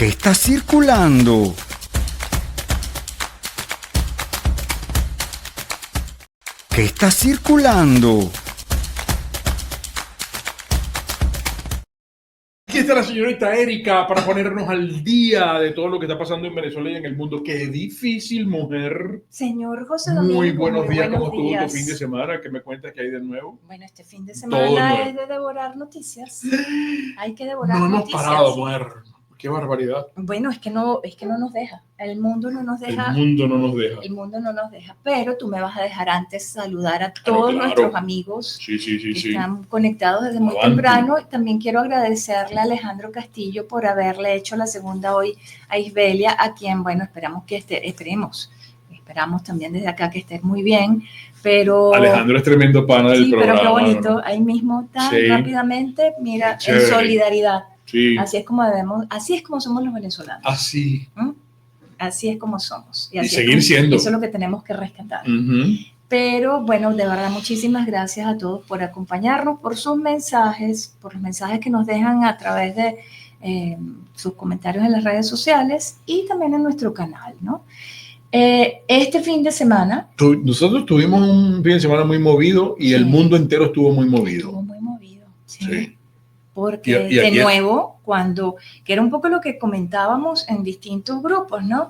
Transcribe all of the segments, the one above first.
¿Qué está circulando? ¿Qué está circulando? Aquí está la señorita Erika para ponernos al día de todo lo que está pasando en Venezuela y en el mundo. Qué difícil, mujer. Señor José Domingo, muy buenos días. buenos ¿Cómo estuvo días. tu fin de semana? ¿Qué me cuentas que hay de nuevo? Bueno, este fin de Todo semana nuevo. es de devorar noticias. Hay que devorar No hemos noticias. parado, mujer. Qué barbaridad. Bueno, es que no nos deja. El mundo no nos deja. El mundo no nos deja. El mundo no nos deja. Pero tú me vas a dejar antes saludar a todos nuestros amigos que están conectados desde muy temprano. También quiero agradecerle a Alejandro Castillo por haberle hecho la segunda hoy a Isbelia, a quien, bueno, esperamos también desde acá que esté muy bien. Pero Alejandro es tremendo pana del programa. Sí, pero qué bonito. ¿No? Ahí mismo tan rápidamente, mira, en solidaridad. Sí. Así es como somos los venezolanos. Así. Así es como somos. Y seguir siendo. Eso es lo que tenemos que rescatar. Pero bueno, de verdad, muchísimas gracias a todos por acompañarnos, por sus mensajes, por los mensajes que nos dejan a través de sus comentarios en las redes sociales y también en nuestro canal, ¿no? Este fin de semana... Nosotros tuvimos un fin de semana muy movido y el mundo entero estuvo muy movido. Estuvo muy movido, sí. Porque de nuevo, que era un poco lo que comentábamos en distintos grupos, ¿no?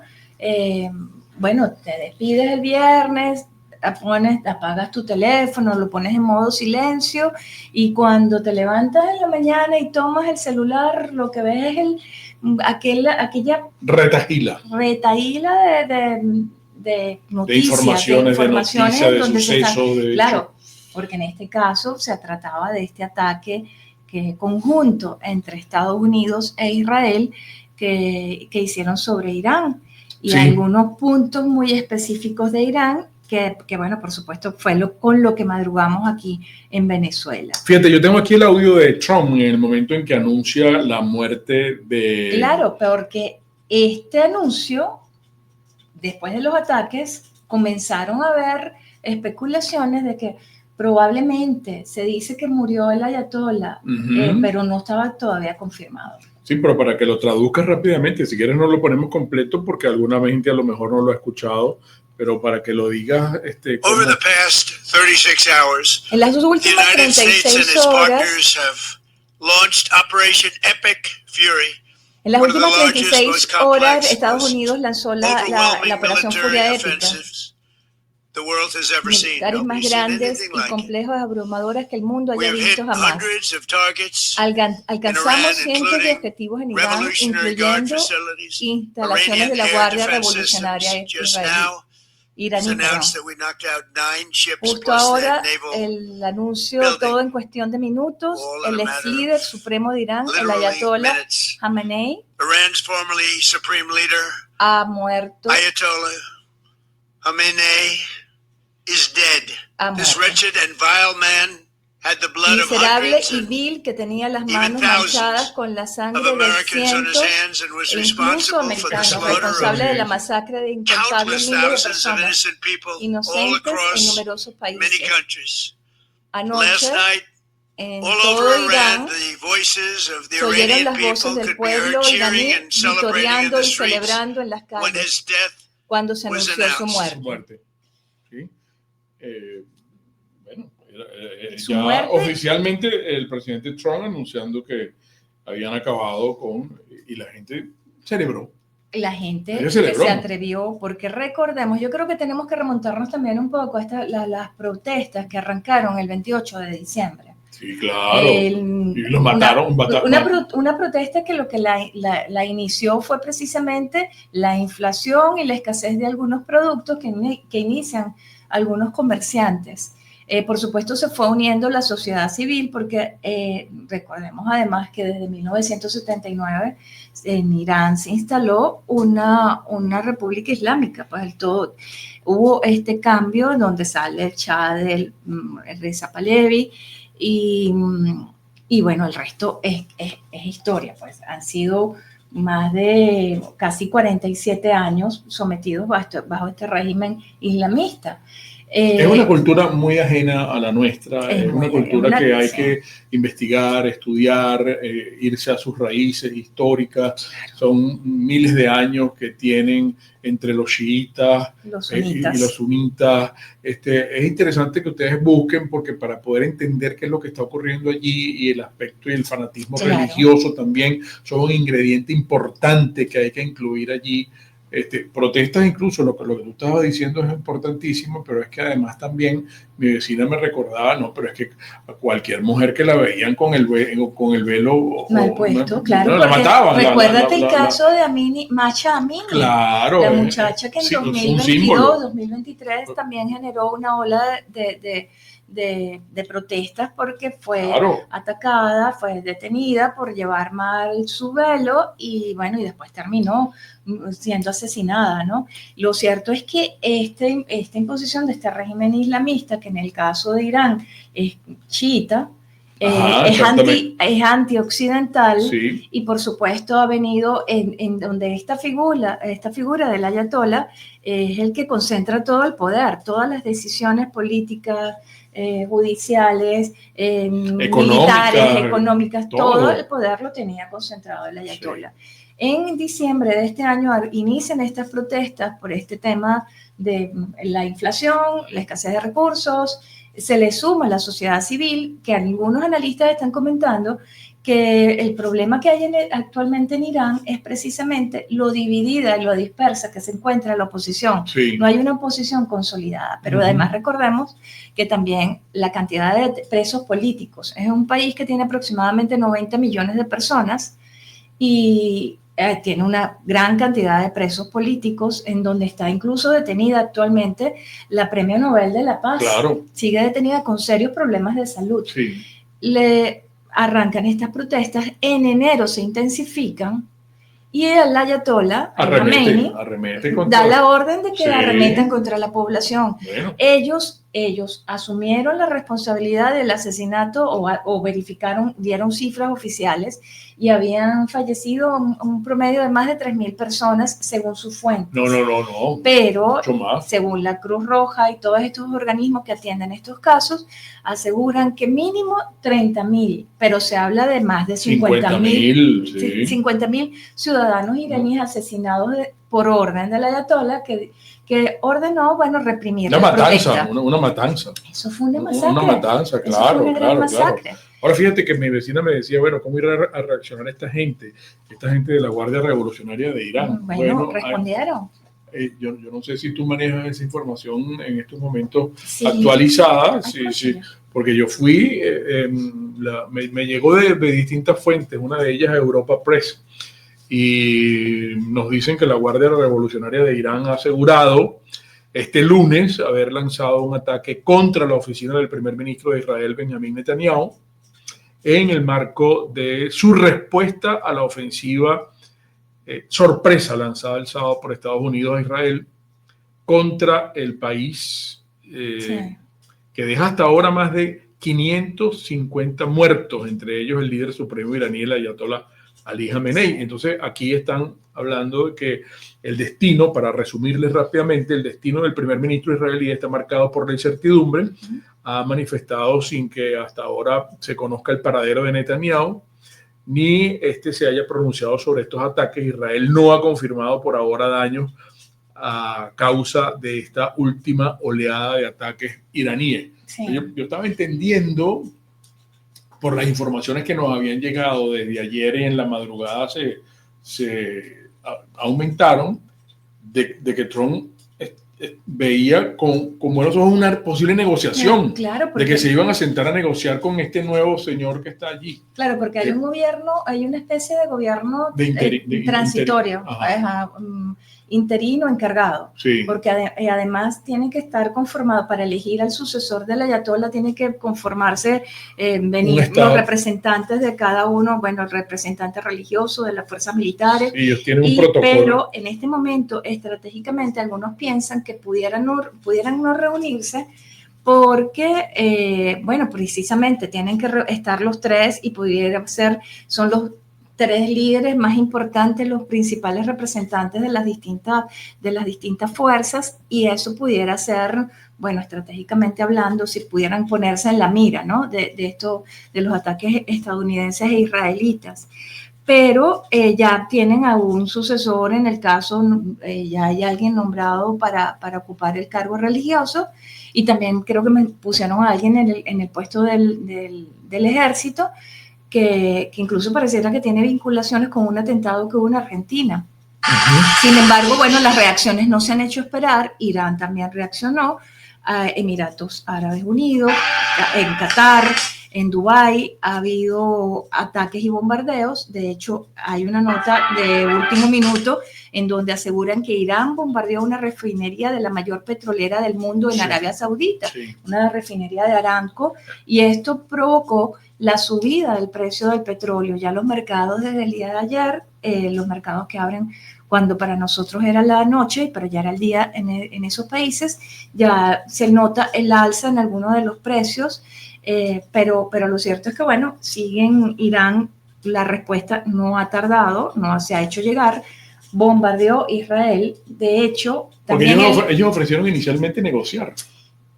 Bueno, te despides el viernes, apagas tu teléfono, lo pones en modo silencio y cuando te levantas en la mañana y tomas el celular, lo que ves es aquella retahíla de noticias, de informaciones donde sucesos. Claro, porque en este caso se trataba de este ataque conjunto entre Estados Unidos e Israel que hicieron sobre Irán y algunos puntos muy específicos de Irán que bueno, por supuesto fue con lo que madrugamos aquí en Venezuela. Fíjate, yo tengo aquí el audio de Trump en el momento en que anuncia la muerte de... Claro, porque este anuncio, después de los ataques, comenzaron a haber especulaciones de que probablemente se dice que murió el ayatollah, pero no estaba todavía confirmado. Sí, pero para que lo traduzcas rápidamente, si quieres no lo ponemos completo porque alguna gente a lo mejor no lo ha escuchado, pero para que lo digas... Over the past 36 hours, en las últimas 36 horas, launched Operation Epic Fury. En las últimas 36 horas, Estados Unidos lanzó la Operación Furia Épica. Militares más grandes y complejos, abrumadoras que el mundo haya visto jamás. Alcanzamos cientos de objetivos en Irán, incluyendo instalaciones de la Guardia Revolucionaria iraní. Justo ahora, el anuncio, todo en cuestión de minutos, el ex líder supremo de Irán, el ayatollah Khamenei, ha muerto. Ayatollah Khamenei is dead. This wretched and vile man had the blood of miserable hundreds y vil que tenía las manos manchadas con la sangre de cientos e incluso americanos, responsable de la masacre de incontables miles de personas inocentes en numerosos países. Anoche, en todo Irán, se oyeron las voces del pueblo iraní vitoreando y celebrando en las calles cuando se anunció su muerte. ¿Sí? Bueno, ya oficialmente el presidente Trump anunciando que habían acabado con... y la gente celebró. La gente que se atrevió, porque recordemos, yo creo que tenemos que remontarnos también un poco a las protestas que arrancaron el 28 de diciembre. Sí, claro. Y los mataron. Una protesta que lo que la inició fue precisamente la inflación y la escasez de algunos productos que inician algunos comerciantes. Por supuesto, se fue uniendo la sociedad civil porque recordemos además que desde 1979 en Irán se instaló una república islámica. Pues hubo este cambio donde sale el Shah el Reza Pahlavi y bueno, el resto es historia. Pues han sido más de casi 47 años sometidos bajo este régimen islamista. Es una cultura muy ajena a la nuestra, es una cultura que hay que investigar, estudiar, irse a sus raíces históricas. Son miles de años que tienen entre los chiitas y los sunitas. Es interesante que ustedes busquen, porque para poder entender qué es lo que está ocurriendo allí, y el aspecto y el fanatismo religioso también son un ingrediente importante que hay que incluir allí. Protestas, incluso lo que tú estabas diciendo es importantísimo, pero es que además también mi vecina me recordaba, no, pero es que a cualquier mujer que la veían con el velo mal puesto, claro, la mataban. Recuérdate el caso de Masha Amini, claro, la muchacha que en 2022, 2023 también generó una ola de protestas porque fue atacada, fue detenida por llevar mal su velo y bueno, y después terminó siendo asesinada, ¿no? Lo cierto es que esta imposición de este régimen islamista, que en el caso de Irán es chiita, es antioccidental, y por supuesto ha venido en donde esta figura del ayatolá es el que concentra todo el poder, todas las decisiones políticas, judiciales, militares, económicas, todo el poder lo tenía concentrado el ayatolá. En diciembre de este año inician estas protestas por este tema de la inflación, la escasez de recursos. Se le suma la sociedad civil, que algunos analistas están comentando que el problema que hay actualmente en Irán es precisamente lo dividida y lo dispersa que se encuentra la oposición. No hay una oposición consolidada, pero además recordemos que también la cantidad de presos políticos. Es un país que tiene aproximadamente 90 millones de personas y tiene una gran cantidad de presos políticos, en donde está incluso detenida actualmente la Premio Nobel de la Paz. Sigue detenida con serios problemas de salud. Le arrancan estas protestas, en enero se intensifican y el ayatolá Khamenei da la orden de que arremetan contra la población. Ellos asumieron la responsabilidad del asesinato o verificaron, dieron cifras oficiales y habían fallecido un promedio de más de 3.000 personas según sus fuentes. No. Pero según la Cruz Roja y todos estos organismos que atienden estos casos, aseguran que mínimo 30.000, pero se habla de más de 50.000 ciudadanos iraníes asesinados por orden del ayatolá que ordenó, reprimir una matanza. Eso fue una masacre. Una matanza, claro. Fue una gran masacre. Ahora fíjate que mi vecina me decía, ¿cómo irá a reaccionar esta gente de la Guardia Revolucionaria de Irán? Respondieron. Yo no sé si tú manejas esa información en estos momentos actualizada, sí, porque yo fui, me llegó de distintas fuentes, una de ellas Europa Press, y nos dicen que la Guardia Revolucionaria de Irán ha asegurado este lunes haber lanzado un ataque contra la oficina del primer ministro de Israel, Benjamín Netanyahu, en el marco de su respuesta a la ofensiva sorpresa lanzada el sábado por Estados Unidos a Israel contra el país, que deja hasta ahora más de 550 muertos, entre ellos el líder supremo iraní, el ayatolá Ali Khamenei. Entonces aquí están hablando de que el destino, para resumirles rápidamente, el destino del primer ministro israelí está marcado por la incertidumbre. Ha manifestado sin que hasta ahora se conozca el paradero de Netanyahu, ni se haya pronunciado sobre estos ataques. Israel no ha confirmado por ahora daños a causa de esta última oleada de ataques iraníes. Yo estaba entendiendo, por las informaciones que nos habían llegado desde ayer y en la madrugada se aumentaron, de que Trump veía con buenos ojos una posible negociación, de que se iban a sentar a negociar con este nuevo señor que está allí. Claro, porque hay un gobierno, hay una especie de gobierno transitorio, interino encargado, porque además tiene que estar conformado para elegir al sucesor del ayatolá, tiene que conformarse, venir los representantes de cada uno, el representante religioso de las fuerzas militares, ellos tienen un protocolo. Pero en este momento estratégicamente algunos piensan que pudieran no reunirse porque, precisamente tienen que estar los tres y pudiera ser, son los tres líderes más importantes, los principales representantes de las distintas fuerzas, y eso pudiera ser, bueno, estratégicamente hablando, si pudieran ponerse en la mira, ¿no? de los ataques estadounidenses e israelitas. Pero ya tienen a un sucesor en el caso, ya hay alguien nombrado para ocupar el cargo religioso, y también creo que me pusieron a alguien en el puesto del ejército, que incluso pareciera que tiene vinculaciones con un atentado que hubo en Argentina. Sin embargo, bueno, las reacciones no se han hecho esperar. Irán también reaccionó, Emiratos Árabes Unidos, en Qatar, en Dubái ha habido ataques y bombardeos. De hecho, hay una nota de último minuto en donde aseguran que Irán bombardeó una refinería de la mayor petrolera del mundo en Arabia Saudita, una refinería de Aramco, y esto provocó la subida del precio del petróleo. Ya los mercados desde el día de ayer, los mercados que abren cuando para nosotros era la noche, pero ya era el día en esos países, ya se nota el alza en algunos de los precios. Pero lo cierto es que, bueno, siguen Irán, la respuesta no ha tardado, no se ha hecho llegar, bombardeó Israel, de hecho... Porque ellos ofrecieron inicialmente negociar.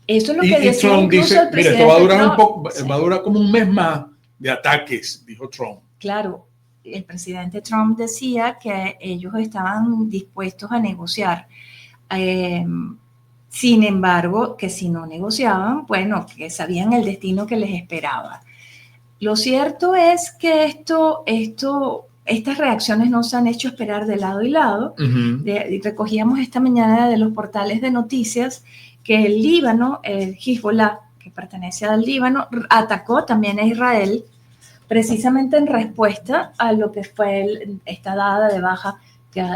Eso es lo que decía Trump dice, mira, esto va a durar un poco, sí, va a durar como un mes más de ataques, dijo Trump. Claro, el presidente Trump decía que ellos estaban dispuestos a negociar. Sin embargo, que si no negociaban, bueno, que sabían el destino que les esperaba. Lo cierto es que estas reacciones no se han hecho esperar de lado y lado. Recogíamos esta mañana de los portales de noticias que el Líbano, el Hezbollah, que pertenece al Líbano, atacó también a Israel, precisamente en respuesta a lo que fue esta dada de baja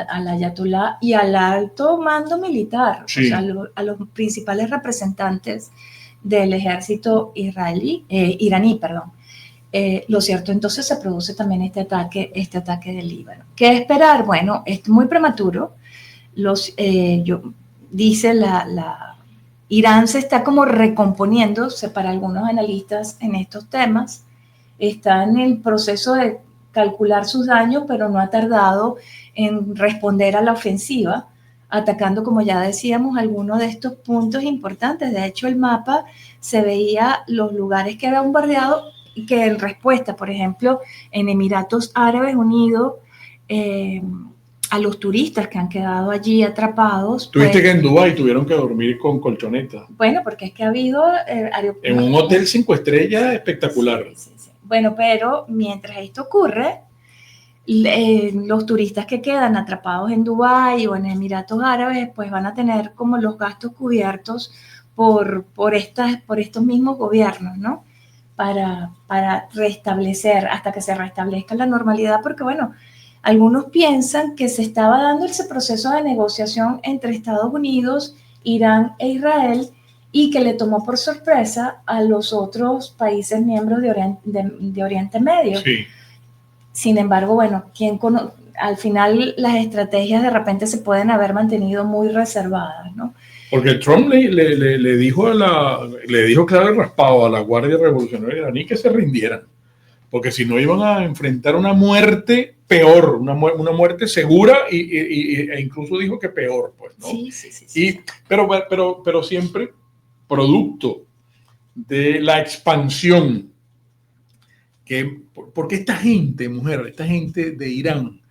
al ayatolá y al alto mando militar, o sea, a los principales representantes del ejército iraní. Lo cierto, entonces se produce también este ataque del Líbano. ¿Qué esperar? Bueno, es muy prematuro. Dice Irán se está como recomponiéndose para algunos analistas en estos temas. Está en el proceso de calcular sus daños, pero no ha tardado en responder a la ofensiva, atacando, como ya decíamos, algunos de estos puntos importantes. De hecho, el mapa se veía los lugares que había bombardeado y que en respuesta, por ejemplo, en Emiratos Árabes Unidos, a los turistas que han quedado allí atrapados. Tuviste que en Dubái tuvieron que dormir con colchonetas. Bueno, porque es que ha habido... en un hotel 5 estrellas espectacular. Sí. Bueno, pero mientras esto ocurre, los turistas que quedan atrapados en Dubái o en Emiratos Árabes, pues van a tener como los gastos cubiertos por estos mismos gobiernos, ¿no? Para restablecer, hasta que se restablezca la normalidad, porque bueno, algunos piensan que se estaba dando ese proceso de negociación entre Estados Unidos, Irán e Israel, y que le tomó por sorpresa a los otros países miembros de Oriente Medio. Sí. Sin embargo, bueno, al final las estrategias de repente se pueden haber mantenido muy reservadas, ¿no? Porque Trump le dijo claro y raspado a la Guardia Revolucionaria iraní que se rindieran, porque si no iban a enfrentar una muerte peor, una muerte segura e incluso dijo que peor, pues, ¿no? Sí. Pero siempre producto de la expansión, porque esta gente de Irán,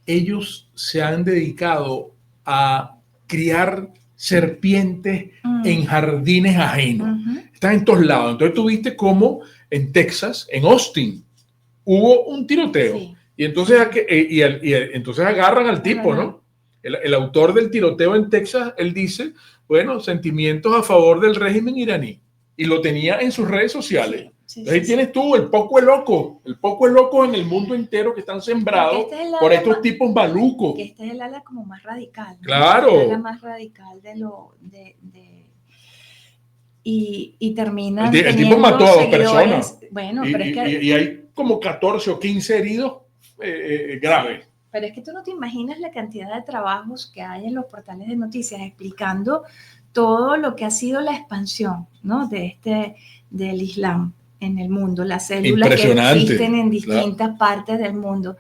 ellos se han dedicado a criar serpientes en jardines ajenos. Están en todos lados. Entonces tú viste cómo en Texas, en Austin, hubo un tiroteo. Sí. Y entonces, entonces agarran al tipo, ¿no? El autor del tiroteo en Texas, él dice, bueno, sentimientos a favor del régimen iraní. Y lo tenía en sus redes sociales. Entonces ahí tienes tú el poco de loco en el mundo entero que están sembrados por estos tipos malucos. Que este es el ala como más radical, ¿no? Claro. Este es el ala más radical y termina. El tipo mató a 2 personas. Bueno, pero es que y hay como 14 o 15 heridos graves. Pero es que tú no te imaginas la cantidad de trabajos que hay en los portales de noticias explicando todo lo que ha sido la expansión, ¿no? del Islam en el mundo, las células que existen en distintas partes del mundo.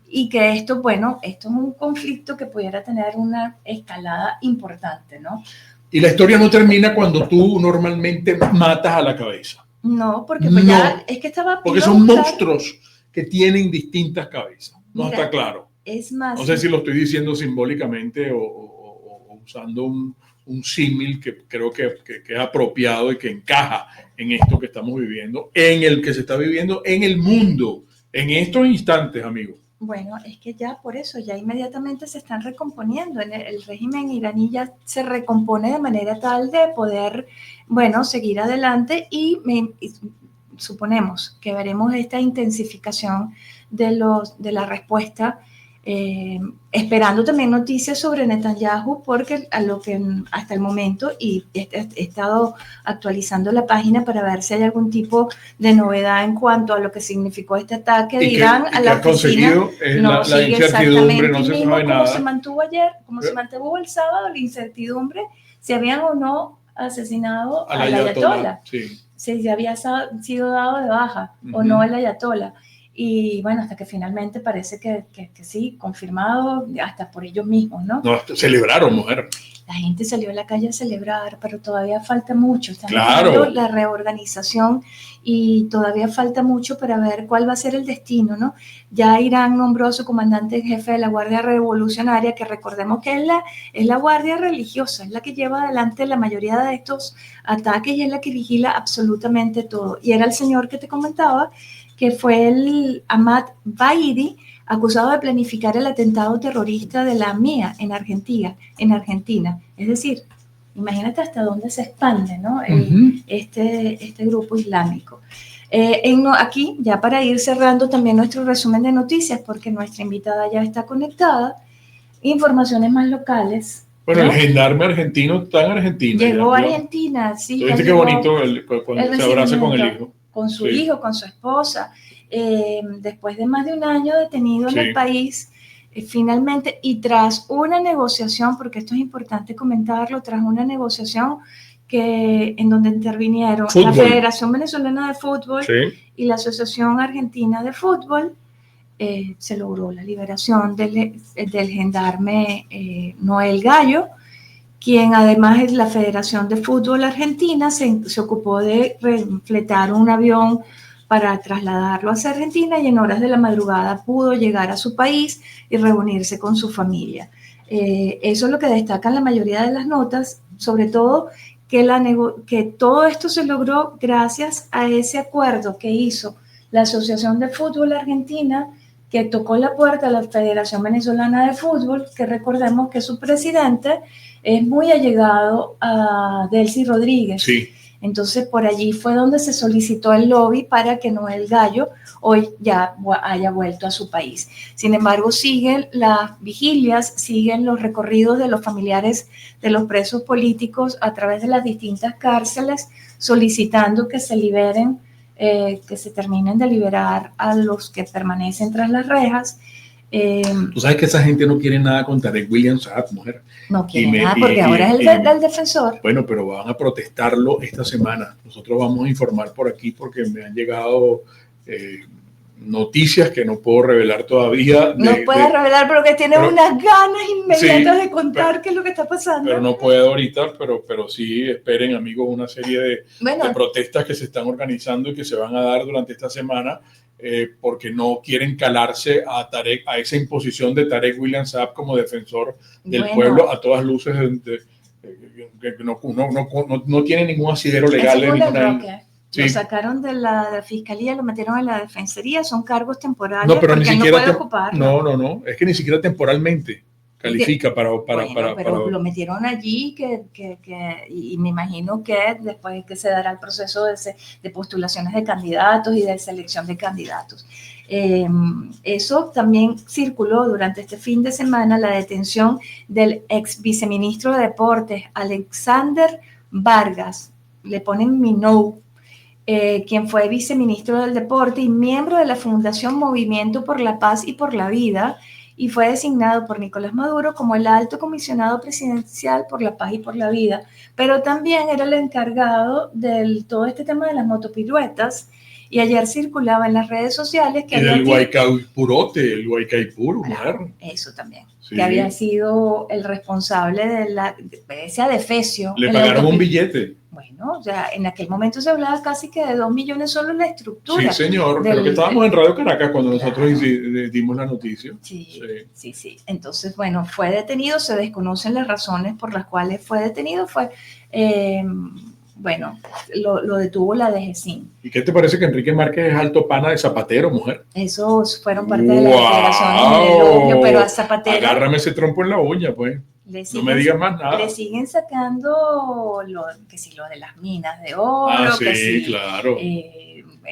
Y que esto, bueno, esto es un conflicto que pudiera tener una escalada importante, ¿no? Y la historia no termina cuando tú normalmente matas a la cabeza. No, porque pues ya es que estaba... Porque son monstruos que tienen distintas cabezas. No está claro. Es más... No sé si lo estoy diciendo simbólicamente o usando un símil que creo que es apropiado y que encaja en esto que estamos viviendo, en el que se está viviendo en el mundo, en estos instantes, amigos. Bueno, es que ya por eso, ya inmediatamente se están recomponiendo. El régimen iraní ya se recompone de manera tal de poder, bueno, seguir adelante y suponemos que veremos esta intensificación de la respuesta, esperando también noticias sobre Netanyahu, porque a lo que hasta el momento, y he estado actualizando la página para ver si hay algún tipo de novedad en cuanto a lo que significó este ataque de Irán a la oficina, no sigue exactamente no se sabe nada. Como se mantuvo ayer, como se mantuvo el sábado, la incertidumbre si habían o no asesinado al ayatollah, si había sido dado de baja o no el ayatollah. Y bueno, hasta que finalmente parece que sí, confirmado, hasta por ellos mismos, ¿no? No, celebraron, mujer. La gente salió a la calle a celebrar, pero todavía falta mucho. Están claro. haciendo la reorganización y todavía falta mucho para ver cuál va a ser el destino, ¿no? Ya Irán nombró a su comandante en jefe de la Guardia Revolucionaria, que recordemos que es la guardia religiosa, es la que lleva adelante la mayoría de estos ataques y es la que vigila absolutamente todo. Y era el señor que te comentaba, que fue el Ahmad Baidi, acusado de planificar el atentado terrorista de la MIA en Argentina. Es decir, imagínate hasta dónde se expande, ¿no? Este grupo islámico. Aquí, ya para ir cerrando también nuestro resumen de noticias, porque nuestra invitada ya está conectada, informaciones más locales. Bueno, ¿no? El gendarme argentino está en Argentina. Llegó a Argentina, sí. ¿Viste qué bonito cuando se abraza con el hijo? Con su hijo, con su esposa, después de más de un año detenido en el país, finalmente, y tras una negociación, porque esto es importante comentarlo, tras una negociación en donde intervinieron la Federación Venezolana de Fútbol y la Asociación Argentina de Fútbol, se logró la liberación del gendarme Noel Gallo, quien además es la Federación de Fútbol Argentina, se ocupó de refletar un avión para trasladarlo hacia Argentina y en horas de la madrugada pudo llegar a su país y reunirse con su familia. Eso es lo que destacan la mayoría de las notas, sobre todo que todo esto se logró gracias a ese acuerdo que hizo la Asociación de Fútbol Argentina, que tocó la puerta a la Federación Venezolana de Fútbol, que recordemos que su presidente es muy allegado a Delcy Rodríguez. Sí. Entonces, por allí fue donde se solicitó el lobby para que Noel Gallo hoy ya haya vuelto a su país. Sin embargo, siguen las vigilias, siguen los recorridos de los familiares de los presos políticos a través de las distintas cárceles, solicitando que se liberen, que se terminen de liberar a los que permanecen tras las rejas. Tú sabes que esa gente no quiere nada con Tarek William Saab, mujer. No quiere nada porque ahora es el defensor. Bueno, pero van a protestarlo esta semana. Nosotros vamos a informar por aquí porque me han llegado noticias que no puedo revelar todavía. No puedes revelar, pero que tienes unas ganas inmediatas de contar qué es lo que está pasando. Pero no puedo ahorita, pero sí esperen, amigos, una serie de protestas que se están organizando y que se van a dar durante esta semana. Porque no quieren calarse a esa imposición de Tarek William Saab como defensor del pueblo a todas luces, que no tiene ningún asidero legal. Lo sacaron de la fiscalía, lo metieron en la defensoría, son cargos temporales. No, pero ni siquiera no puede ocuparlo. No, es que ni siquiera temporalmente califica pero lo metieron allí y me imagino que después que se dará el proceso de postulaciones de candidatos y de selección de candidatos. Eso también circuló durante este fin de semana, la detención del ex viceministro de Deportes, Alexander Vargas, le ponen Minou, quien fue viceministro del Deporte y miembro de la Fundación Movimiento por la Paz y por la Vida, y fue designado por Nicolás Maduro como el alto comisionado presidencial por la paz y por la vida, pero también era el encargado de todo este tema de las motopiruetas, y ayer circulaba en las redes sociales que... Y del Huaycaipurote, el Huaycaipuro, claro, eso también, sí, que había sido el responsable de ese adefesio. Le pagaron un billete. Bueno, o sea, en aquel momento se hablaba casi que de 2 millones solo en la estructura. Sí, señor, creo que estábamos en Radio Caracas cuando nosotros dimos la noticia. Sí. Entonces, bueno, fue detenido, se desconocen las razones por las cuales fue detenido, bueno, lo detuvo la DGCIN. ¿Y qué te parece que Enrique Márquez es alto pana de Zapatero, mujer? Esos fueron parte de las declaraciones del elogio, pero a Zapatero... Agárrame ese trompo en la uña, pues. No me digas más nada. Le siguen sacando lo de las minas de oro. Sí, claro.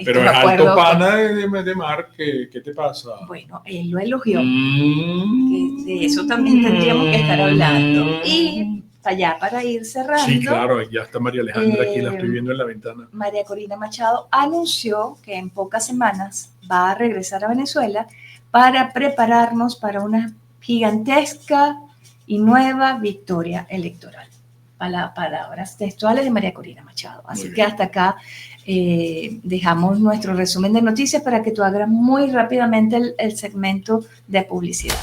Pero es alto pana de Márquez, ¿qué te pasa? Bueno, él lo elogió. Que de eso también tendríamos que estar hablando. Y allá para ir cerrando. Sí, claro, ya está María Alejandra aquí, la estoy viendo en la ventana. María Corina Machado anunció que en pocas semanas va a regresar a Venezuela para prepararnos para una gigantesca y nueva victoria electoral. Palabras textuales de María Corina Machado. Así que hasta acá dejamos nuestro resumen de noticias para que tú hagas muy rápidamente el segmento de publicidad.